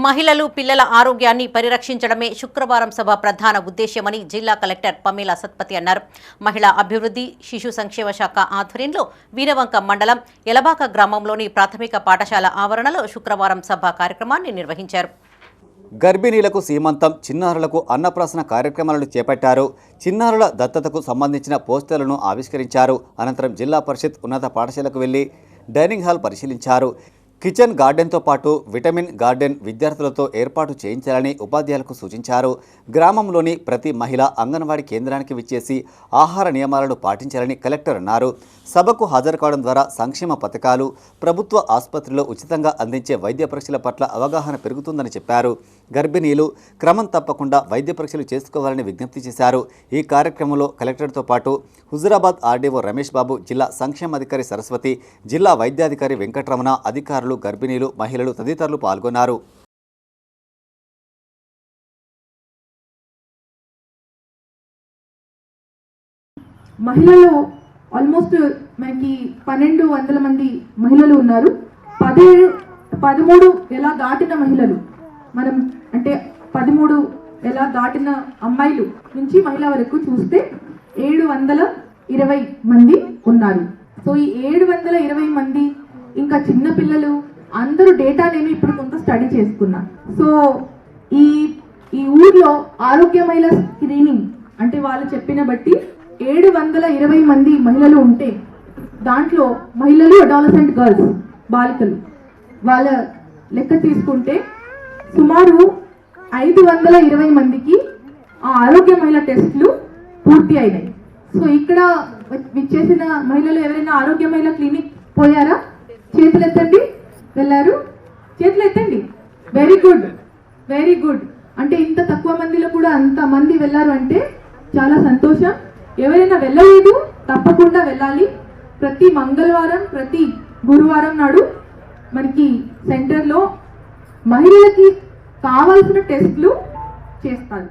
మహిళలు పిల్లల ఆరోగ్యాన్ని పరిరక్షించడమే శుక్రవారం సభ ప్రధాన ఉద్దేశ్యమని జిల్లా కలెక్టర్ పమేలా సత్పతి అన్నారు. మహిళా అభివృద్ధి శిశు సంక్షేమ శాఖ ఆధ్వర్యంలో వీరవంక మండలం ఎలబాక గ్రామంలోని ప్రాథమిక పాఠశాల ఆవరణలో శుక్రవారం సభ కార్యక్రమాన్ని నిర్వహించారు. గర్భిణీలకు సీమంతం, చిన్నారులకు అన్నప్రాసన కార్యక్రమాలను చేపట్టారు. చిన్నారుల దత్తతకు సంబంధించిన పోస్టర్లను ఆవిష్కరించారు. అనంతరం జిల్లా పరిషత్ ఉన్నత పాఠశాలకు వెళ్లి డైనింగ్ హాల్ పరిశీలించారు. కిచెన్ గార్డెన్తో పాటు విటమిన్ గార్డెన్ విద్యార్థులతో ఏర్పాటు చేయించాలని ఉపాధ్యాయులకు సూచించారు. గ్రామంలోని ప్రతి మహిళ అంగన్వాడీ కేంద్రానికి విచ్చేసి ఆహార నియమాలను పాటించాలని కలెక్టర్ అన్నారు. సభకు హాజరు కావడం ద్వారా సంక్షేమ పథకాలు, ప్రభుత్వ ఆసుపత్రిలో ఉచితంగా అందించే వైద్య పరీక్షల పట్ల అవగాహన పెరుగుతుందని చెప్పారు. గర్భిణీలు క్రమం తప్పకుండా వైద్య పరీక్షలు చేసుకోవాలని విజ్ఞప్తి చేశారు. ఈ కార్యక్రమంలో కలెక్టర్తో పాటు హుజురాబాద్ ఆర్డీఓ రమేష్ బాబు, జిల్లా సంక్షేమాధికారి సరస్వతి, జిల్లా వైద్యాధికారి వెంకటరమణ, అధికారులు, గర్భిణీలు, మహిళలు తదితరులు పాల్గొన్నారు. మహిళలు ఆల్మోస్ట్ మనకి 1200 మంది మహిళలు ఉన్నారు. 13 ఎలా దాటిన మహిళలు, మనం అంటే 13 ఎలా దాటిన అమ్మాయిలు నుంచి మహిళ వరకు చూస్తే 720 మంది ఉన్నారు. సో ఈ 720 మంది ఇంకా చిన్న పిల్లలు అందరూ డేటా నేను ఇప్పుడు కొంత స్టడీ చేసుకున్నా. సో ఈ ఊర్లో ఆరోగ్య మహిళ స్క్రీనింగ్ అంటే వాళ్ళు చెప్పిన బట్టి 720 మంది మహిళలు ఉంటే దాంట్లో మహిళలు అడాలసెంట్ గర్ల్స్ బాలికలు వాళ్ళ లెక్క తీసుకుంటే సుమారు 520 మందికి ఆ ఆరోగ్య మహిళ టెస్టులు పూర్తి అయినాయి. సో ఇక్కడ విచ్చేసిన మహిళలు ఎవరైనా ఆరోగ్య మహిళ క్లినిక్ పోయారా? చేతులు ఎత్తండి. వెళ్ళారు? చేతులు ఎత్తండి. Very good, very good. అంటే ఇంత తక్కువ మందిలో కూడా అంత మంది వెళ్ళారు అంటే చాలా సంతోషం. ఎవరైనా వెళ్ళలేదు తప్పకుండా వెళ్ళాలి. ప్రతి మంగళవారం, ప్రతి గురువారం నాడు మనకి సెంటర్లో మహిళలకి కావాల్సిన టెస్టులు చేస్తారు.